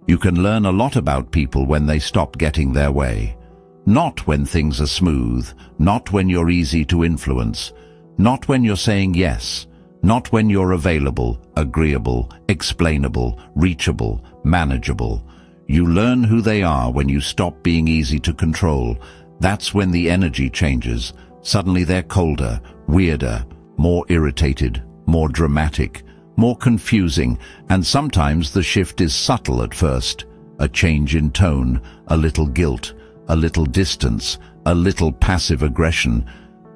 You can learn a lot about people when they stop getting their way. Not when things are smooth, not when you're easy to influence, not when you're saying yes, not when you're available, agreeable, explainable, reachable, manageable. You learn who they are when you stop being easy to control. That's when the energy changes. Suddenly they're colder, weirder, more irritated, more dramatic, more confusing, and sometimes the shift is subtle at first. A change in tone, a little guilt, a little distance, a little passive aggression.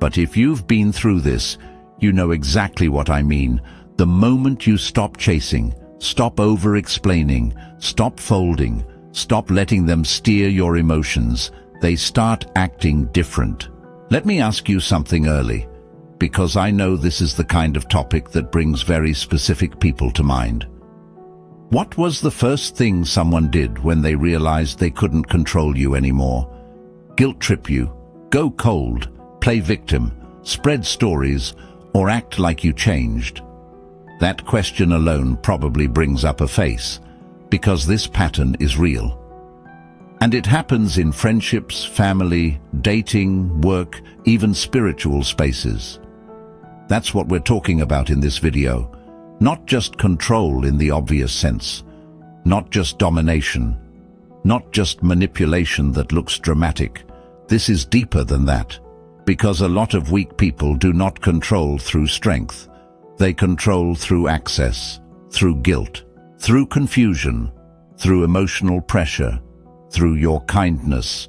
But if you've been through this, you know exactly what I mean. The moment you stop chasing, stop over-explaining, stop folding, stop letting them steer your emotions, they start acting different. Let me ask you something early, because I know this is the kind of topic that brings very specific people to mind. What was the first thing someone did when they realized they couldn't control you anymore? Guilt trip you, go cold, play victim, spread stories, or act like you changed? That question alone probably brings up a face, because this pattern is real. And it happens in friendships, family, dating, work, even spiritual spaces. That's what we're talking about in this video. Not just control in the obvious sense, not just domination, not just manipulation that looks dramatic. This is deeper than that, because a lot of weak people do not control through strength. They control through access, through guilt, through confusion, through emotional pressure, through your kindness,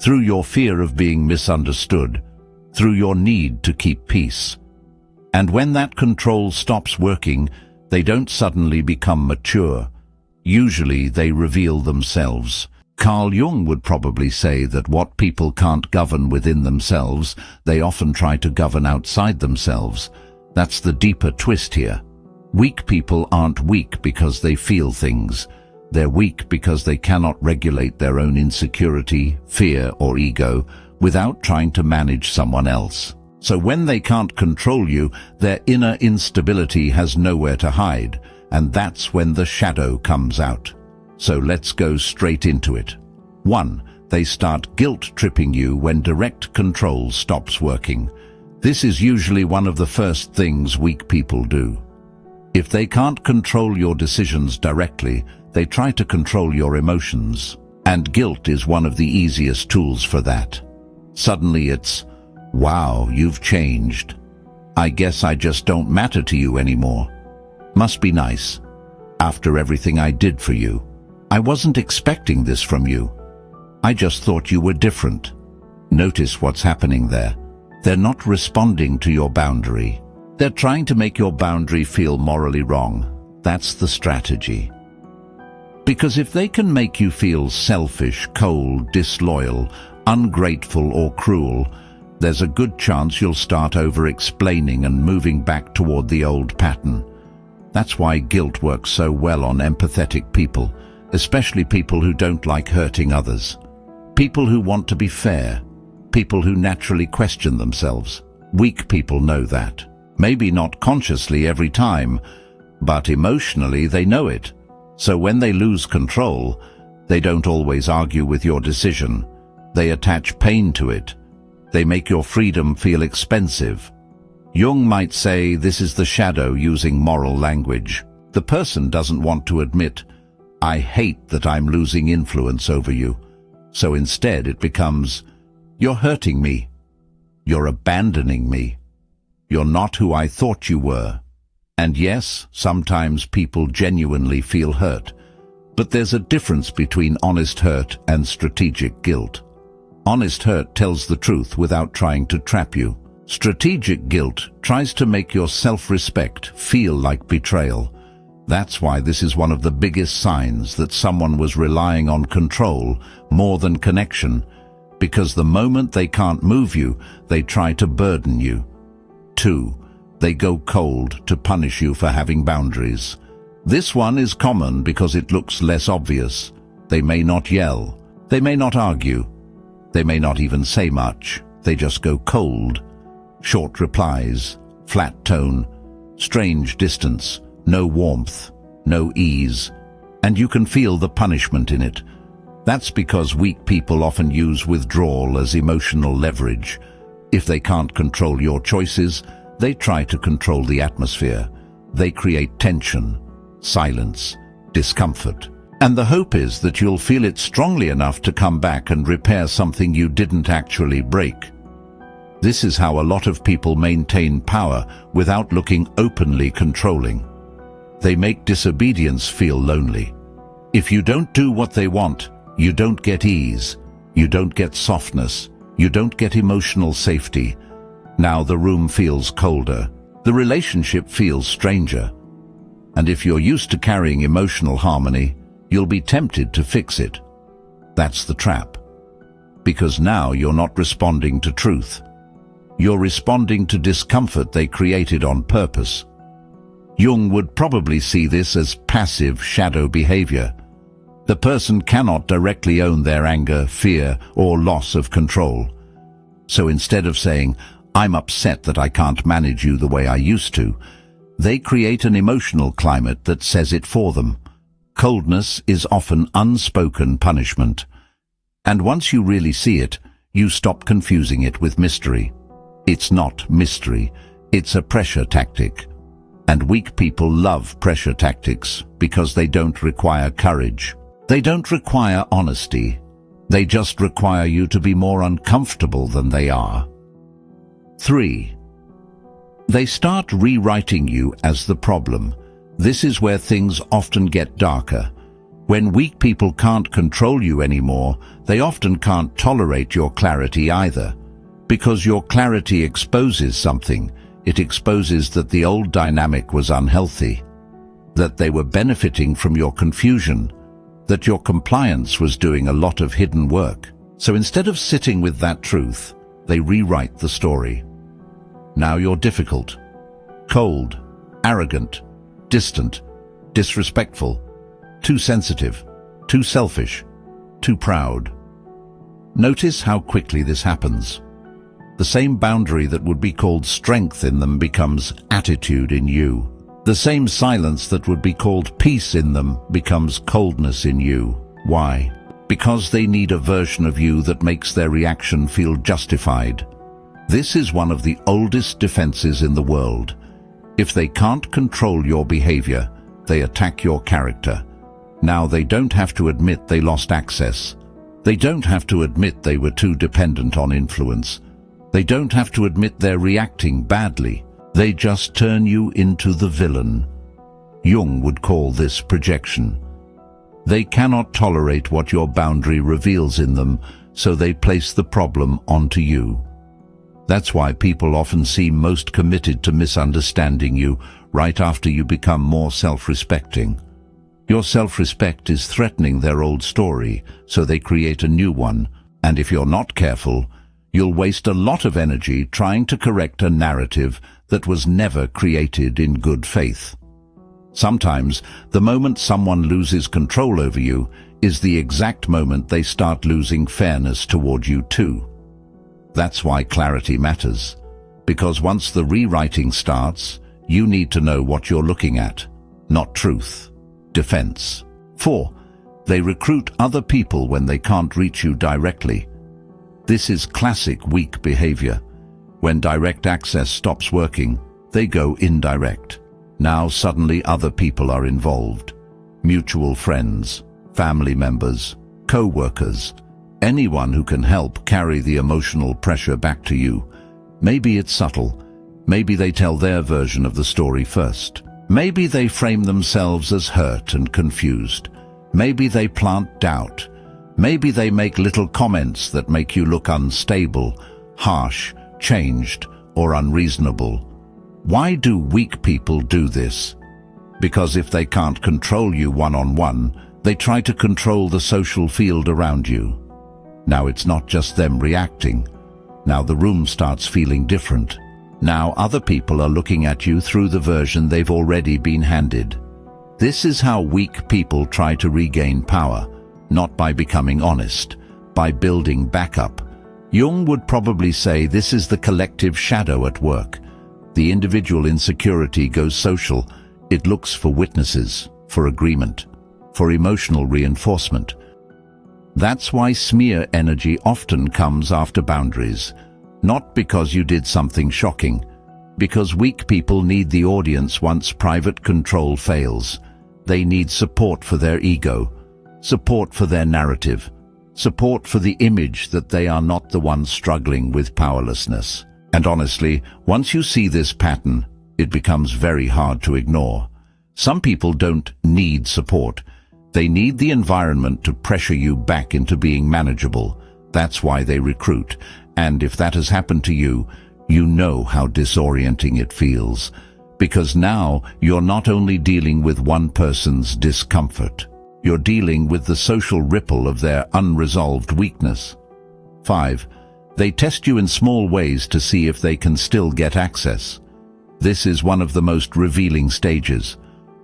through your fear of being misunderstood, through your need to keep peace. And when that control stops working, they don't suddenly become mature. Usually they reveal themselves. Carl Jung would probably say that what people can't govern within themselves, they often try to govern outside themselves. That's the deeper twist here. Weak people aren't weak because they feel things. They're weak because they cannot regulate their own insecurity, fear, or ego without trying to manage someone else. So when they can't control you, their inner instability has nowhere to hide, and that's when the shadow comes out. So let's go straight into it. 1. They start guilt-tripping you when direct control stops working. This is usually one of the first things weak people do. If they can't control your decisions directly, they try to control your emotions, and guilt is one of the easiest tools for that. Suddenly it's, "Wow, you've changed. I guess I just don't matter to you anymore. Must be nice. After everything I did for you. I wasn't expecting this from you. I just thought you were different." Notice what's happening there. They're not responding to your boundary. They're trying to make your boundary feel morally wrong. That's the strategy. Because if they can make you feel selfish, cold, disloyal, ungrateful, or cruel, there's a good chance you'll start over-explaining and moving back toward the old pattern. That's why guilt works so well on empathetic people, especially people who don't like hurting others. People who want to be fair. People who naturally question themselves. Weak people know that. Maybe not consciously every time, but emotionally they know it. So when they lose control, they don't always argue with your decision. They attach pain to it. They make your freedom feel expensive. Jung might say this is the shadow using moral language. The person doesn't want to admit, "I hate that I'm losing influence over you." So instead it becomes, "You're hurting me. You're abandoning me. You're not who I thought you were." And yes, sometimes people genuinely feel hurt. But there's a difference between honest hurt and strategic guilt. Honest hurt tells the truth without trying to trap you. Strategic guilt tries to make your self-respect feel like betrayal. That's why this is one of the biggest signs that someone was relying on control more than connection, because the moment they can't move you, they try to burden you. 2. They go cold to punish you for having boundaries. This one is common because it looks less obvious. They may not yell. They may not argue. They may not even say much. They just go cold. Short replies, flat tone, strange distance, no warmth, no ease. and you can feel the punishment in it. That's because weak people often use withdrawal as emotional leverage. If they can't control your choices, they try to control the atmosphere. They create tension, silence, discomfort. And the hope is that you'll feel it strongly enough to come back and repair something you didn't actually break. This is how a lot of people maintain power without looking openly controlling. They make disobedience feel lonely. If you don't do what they want, you don't get ease, you don't get softness, you don't get emotional safety. Now the room feels colder, the relationship feels stranger. And if you're used to carrying emotional harmony, you'll be tempted to fix it. That's the trap. Because now you're not responding to truth. You're responding to discomfort they created on purpose. Jung would probably see this as passive shadow behavior. The person cannot directly own their anger, fear, or loss of control. So instead of saying, "I'm upset that I can't manage you the way I used to," they create an emotional climate that says it for them. Coldness is often unspoken punishment. And once you really see it, you stop confusing it with mystery. It's not mystery, it's a pressure tactic. And weak people love pressure tactics because they don't require courage. They don't require honesty. They just require you to be more uncomfortable than they are. 3. They start rewriting you as the problem. This is where things often get darker. When weak people can't control you anymore, they often can't tolerate your clarity either. Because your clarity exposes something. It exposes that the old dynamic was unhealthy, that they were benefiting from your confusion, that your compliance was doing a lot of hidden work. So instead of sitting with that truth, they rewrite the story. Now you're difficult, cold, arrogant, distant, disrespectful, too sensitive, too selfish, too proud. Notice how quickly this happens. The same boundary that would be called strength in them becomes attitude in you. The same silence that would be called peace in them becomes coldness in you. Why? Because they need a version of you that makes their reaction feel justified. This is one of the oldest defenses in the world. If they can't control your behavior, they attack your character. Now they don't have to admit they lost access. They don't have to admit they were too dependent on influence. They don't have to admit they're reacting badly. They just turn you into the villain. Jung would call this projection. They cannot tolerate what your boundary reveals in them, so they place the problem onto you. That's why people often seem most committed to misunderstanding you right after you become more self-respecting. Your self-respect is threatening their old story, so they create a new one, and if you're not careful, you'll waste a lot of energy trying to correct a narrative that was never created in good faith. Sometimes, the moment someone loses control over you is the exact moment they start losing fairness toward you too. That's why clarity matters. Because once the rewriting starts, you need to know what you're looking at, not truth, defense. 4. They recruit other people when they can't reach you directly. This is classic weak behavior. When direct access stops working, they go indirect. Now suddenly other people are involved. Mutual friends, family members, co-workers, anyone who can help carry the emotional pressure back to you. Maybe it's subtle. Maybe they tell their version of the story first. Maybe they frame themselves as hurt and confused. Maybe they plant doubt. Maybe they make little comments that make you look unstable, harsh, changed, or unreasonable. Why do weak people do this? Because if they can't control you one-on-one, they try to control the social field around you. Now it's not just them reacting. Now the room starts feeling different. Now other people are looking at you through the version they've already been handed. This is how weak people try to regain power. Not by becoming honest, by building backup. Jung would probably say this is the collective shadow at work. The individual insecurity goes social. It looks for witnesses, for agreement. for emotional reinforcement. That's why smear energy often comes after boundaries, not because you did something shocking, because weak people need the audience once private control fails. They need support for their ego, support for their narrative, support for the image that they are not the ones struggling with powerlessness. And honestly, once you see this pattern, it becomes very hard to ignore. Some people don't need support. They need the environment to pressure you back into being manageable. That's why they recruit. And if that has happened to you, you know how disorienting it feels. Because now you're not only dealing with one person's discomfort, you're dealing with the social ripple of their unresolved weakness. 5. They test you in small ways to see if they can still get access. This is one of the most revealing stages.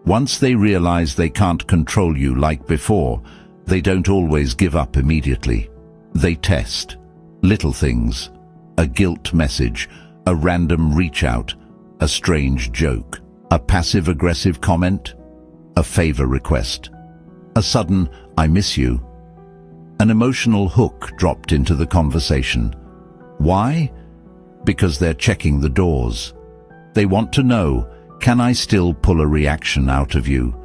Once they realize they can't control you like before, they don't always give up immediately. They test. Little things. A guilt message, a random reach out, a strange joke, a passive-aggressive comment, a favor request, a sudden "I miss you," an emotional hook dropped into the conversation. Why? Because they're checking the doors. They want to know, can I still pull a reaction out of you?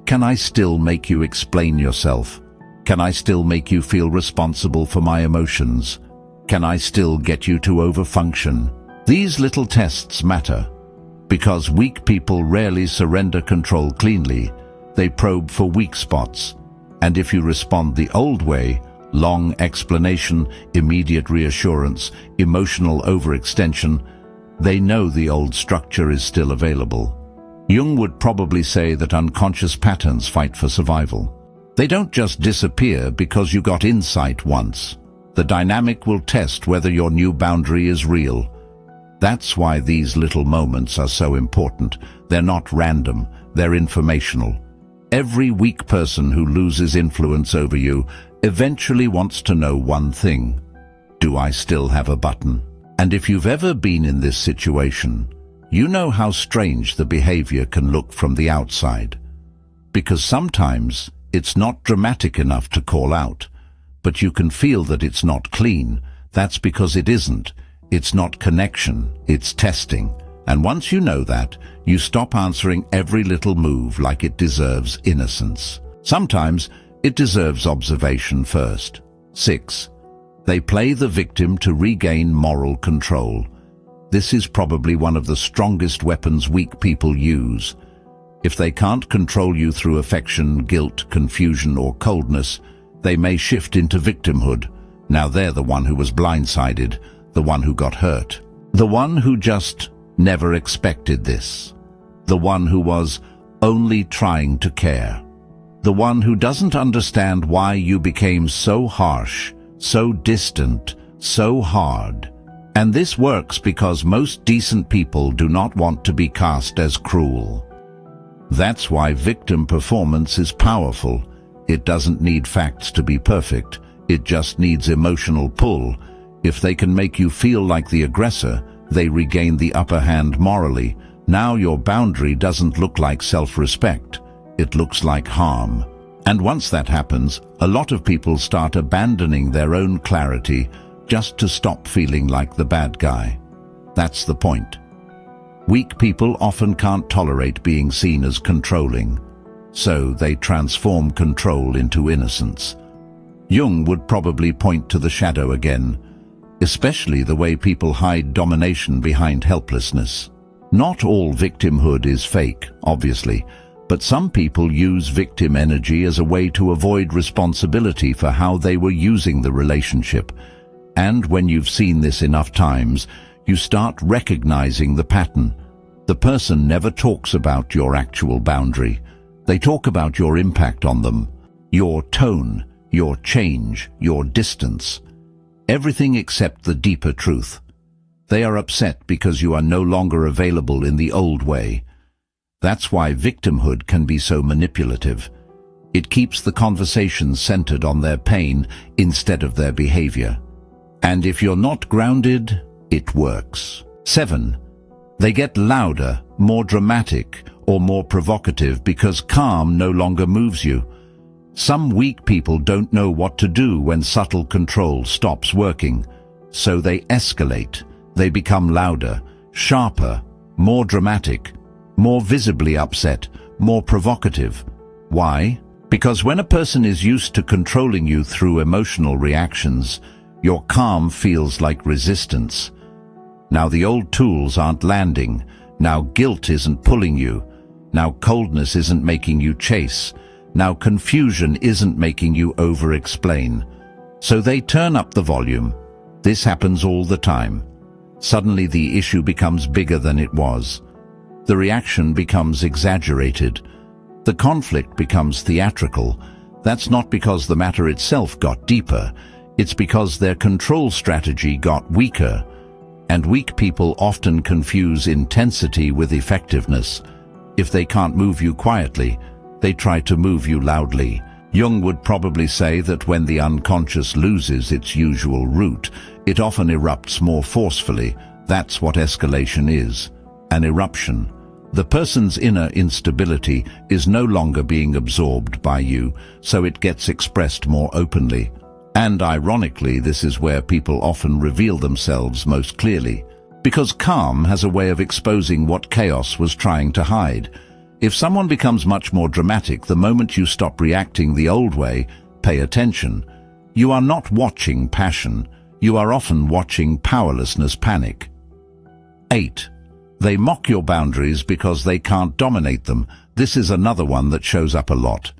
Can I still make you explain yourself? Can I still make you feel responsible for my emotions? Can I still get you to overfunction? These little tests matter, because weak people rarely surrender control cleanly. They probe for weak spots, and if you respond the old way, long explanation, immediate reassurance, emotional overextension, they know the old structure is still available. Jung would probably say that unconscious patterns fight for survival. They don't just disappear because you got insight once. The dynamic will test whether your new boundary is real. That's why these little moments are so important. They're not random, they're informational. Every weak person who loses influence over you eventually wants to know one thing: do I still have a button? And if you've ever been in this situation, you know how strange the behavior can look from the outside. Because sometimes it's not dramatic enough to call out, but you can feel that it's not clean. That's because it isn't. It's not connection, it's testing. And once you know that, you stop answering every little move like it deserves innocence. Sometimes it deserves observation first. 6. They play the victim to regain moral control. This is probably one of the strongest weapons weak people use. If they can't control you through affection, guilt, confusion, or coldness, they may shift into victimhood. Now they're the one who was blindsided, the one who got hurt, the one who just never expected this, the one who was only trying to care, the one who doesn't understand why you became so harsh, so distant, so hard. And this works because most decent people do not want to be cast as cruel. That's why victim performance is powerful. It doesn't need facts to be perfect. It just needs emotional pull. If they can make you feel like the aggressor, they regain the upper hand morally. Now your boundary doesn't look like self-respect. It looks like harm. And once that happens, a lot of people start abandoning their own clarity just to stop feeling like the bad guy. That's the point. Weak people often can't tolerate being seen as controlling, so they transform control into innocence. Jung would probably point to the shadow again, especially the way people hide domination behind helplessness. Not all victimhood is fake, obviously, but some people use victim energy as a way to avoid responsibility for how they were using the relationship. And when you've seen this enough times, you start recognizing the pattern. The person never talks about your actual boundary. They talk about your impact on them, your tone, your change, your distance. Everything except the deeper truth. They are upset because you are no longer available in the old way. That's why victimhood can be so manipulative. It keeps the conversation centered on their pain instead of their behavior. And if you're not grounded, it works. 7. They get louder, more dramatic, or more provocative because calm no longer moves you. Some weak people don't know what to do when subtle control stops working, so they escalate. They become louder, sharper, more dramatic, more visibly upset, more provocative. Why? Because when a person is used to controlling you through emotional reactions, your calm feels like resistance. Now the old tools aren't landing. Now guilt isn't pulling you. Now coldness isn't making you chase. Now confusion isn't making you over-explain. So they turn up the volume. This happens all the time. Suddenly the issue becomes bigger than it was. The reaction becomes exaggerated. The conflict becomes theatrical. That's not because the matter itself got deeper. It's because their control strategy got weaker. And weak people often confuse intensity with effectiveness. If they can't move you quietly, they try to move you loudly. Jung would probably say that when the unconscious loses its usual route, it often erupts more forcefully. That's what escalation is, an eruption. The person's inner instability is no longer being absorbed by you, so it gets expressed more openly. And ironically, this is where people often reveal themselves most clearly. Because calm has a way of exposing what chaos was trying to hide. If someone becomes much more dramatic the moment you stop reacting the old way, pay attention. You are not watching passion. You are often watching powerlessness panic. 8. They mock your boundaries because they can't dominate them. This is another one that shows up a lot.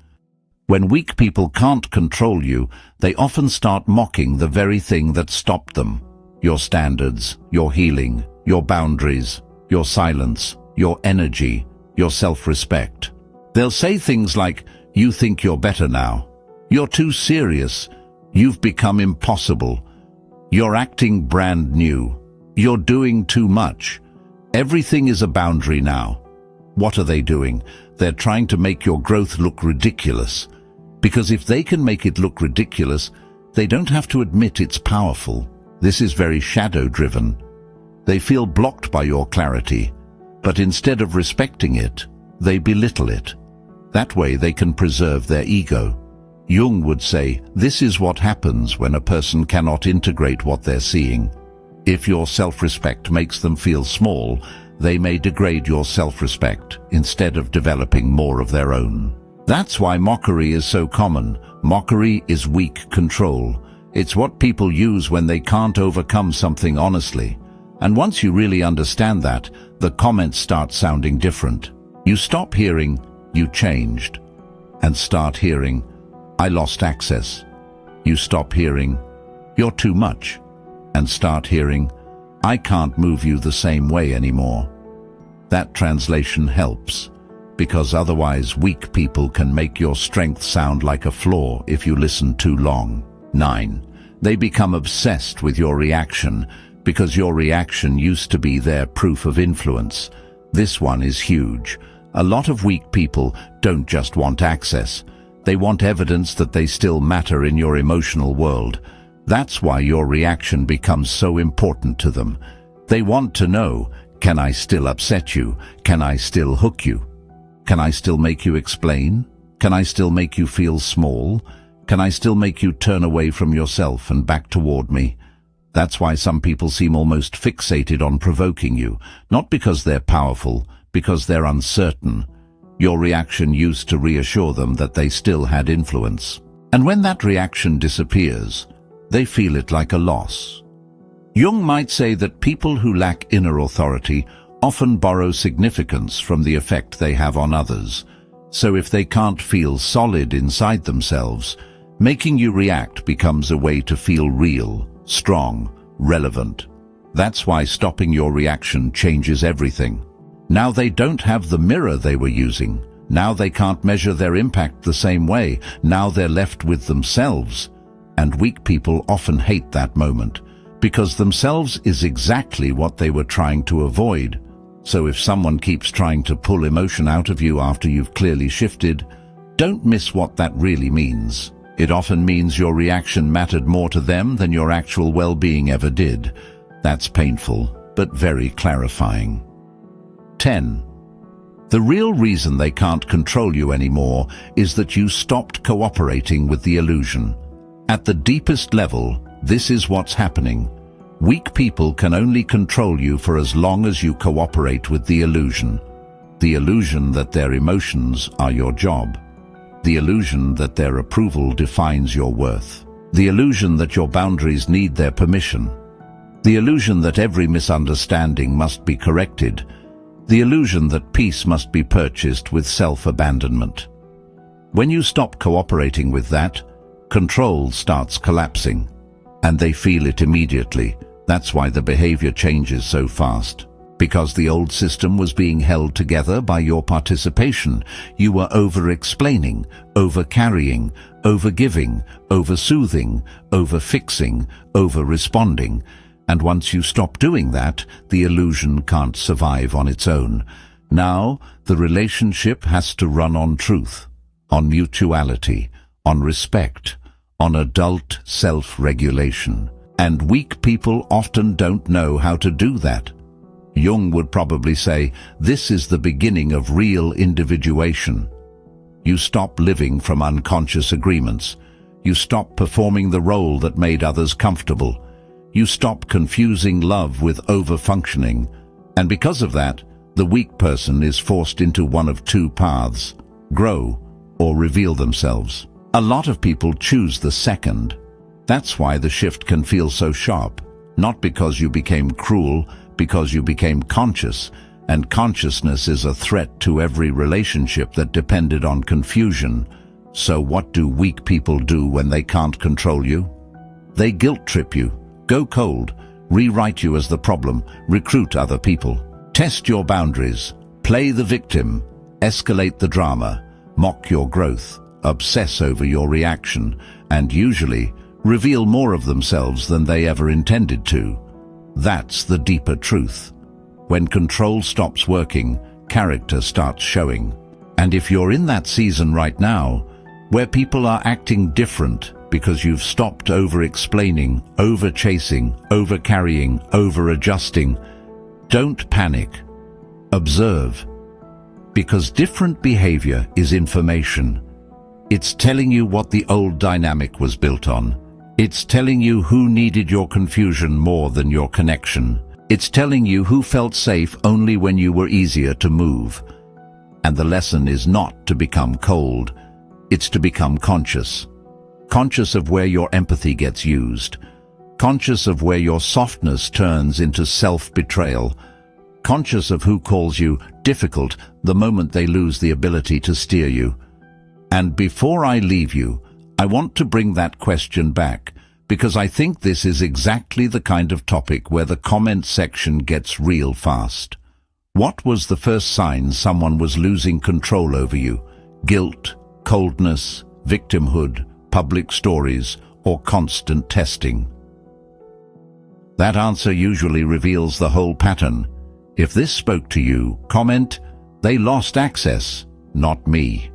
When weak people can't control you, they often start mocking the very thing that stopped them. Your standards, your healing, your boundaries, your silence, your energy, your self-respect. They'll say things like, "You think you're better now. You're too serious. You've become impossible. You're acting brand new. You're doing too much. Everything is a boundary now." What are they doing? They're trying to make your growth look ridiculous. Because if they can make it look ridiculous, they don't have to admit it's powerful. This is very shadow-driven. They feel blocked by your clarity, but instead of respecting it, they belittle it. That way they can preserve their ego. Jung would say, this is what happens when a person cannot integrate what they're seeing. If your self-respect makes them feel small, they may degrade your self-respect instead of developing more of their own. That's why mockery is so common. Mockery is weak control. It's what people use when they can't overcome something honestly. And once you really understand that, the comments start sounding different. You stop hearing, "You changed," and start hearing, "I lost access." You stop hearing, "You're too much," and start hearing, "I can't move you the same way anymore." That translation helps, because otherwise weak people can make your strength sound like a flaw if you listen too long. 9. They become obsessed with your reaction, because your reaction used to be their proof of influence. This one is huge. A lot of weak people don't just want access. They want evidence that they still matter in your emotional world. That's why your reaction becomes so important to them. They want to know, can I still upset you? Can I still hook you? Can I still make you explain? Can I still make you feel small? Can I still make you turn away from yourself and back toward me? That's why some people seem almost fixated on provoking you, not because they're powerful, because they're uncertain. Your reaction used to reassure them that they still had influence. And when that reaction disappears, they feel it like a loss. Jung might say that people who lack inner authority often borrow significance from the effect they have on others. So if they can't feel solid inside themselves, making you react becomes a way to feel real, strong, relevant. That's why stopping your reaction changes everything. Now they don't have the mirror they were using. Now they can't measure their impact the same way. Now they're left with themselves. And weak people often hate that moment, because themselves is exactly what they were trying to avoid. So if someone keeps trying to pull emotion out of you after you've clearly shifted, don't miss what that really means. It often means your reaction mattered more to them than your actual well-being ever did. That's painful, but very clarifying. 10. The real reason they can't control you anymore is that you stopped cooperating with the illusion. At the deepest level, this is what's happening. Weak people can only control you for as long as you cooperate with the illusion. The illusion that their emotions are your job. The illusion that their approval defines your worth. The illusion that your boundaries need their permission. The illusion that every misunderstanding must be corrected. The illusion that peace must be purchased with self-abandonment. When you stop cooperating with that, control starts collapsing. And they feel it immediately. That's why the behavior changes so fast. Because the old system was being held together by your participation. You were over-explaining, over-carrying, over-giving, over-soothing, over-fixing, over-responding. And once you stop doing that, the illusion can't survive on its own. Now, the relationship has to run on truth, on mutuality, on respect, on adult self-regulation. And weak people often don't know how to do that. Jung would probably say, this is the beginning of real individuation. You stop living from unconscious agreements. You stop performing the role that made others comfortable. You stop confusing love with over-functioning. And because of that, the weak person is forced into one of two paths: grow or reveal themselves. A lot of people choose the second. That's why the shift can feel so sharp. Not because you became cruel, because you became conscious, and consciousness is a threat to every relationship that depended on confusion. So what do weak people do when they can't control you? They guilt-trip you, go cold, rewrite you as the problem, recruit other people, test your boundaries, play the victim, escalate the drama, mock your growth, obsess over your reaction, and usually reveal more of themselves than they ever intended to. That's the deeper truth. When control stops working, character starts showing. And if you're in that season right now, where people are acting different because you've stopped over-explaining, over-chasing, over-carrying, over-adjusting, don't panic. Observe. Because different behavior is information. It's telling you what the old dynamic was built on. It's telling you who needed your confusion more than your connection. It's telling you who felt safe only when you were easier to move. And the lesson is not to become cold. It's to become conscious. Conscious of where your empathy gets used. Conscious of where your softness turns into self-betrayal. Conscious of who calls you difficult the moment they lose the ability to steer you. And before I leave you, I want to bring that question back, because I think this is exactly the kind of topic where the comment section gets real fast. What was the first sign someone was losing control over you? Guilt, coldness, victimhood, public stories, or constant testing? That answer usually reveals the whole pattern. If this spoke to you, comment, "They lost access, not me."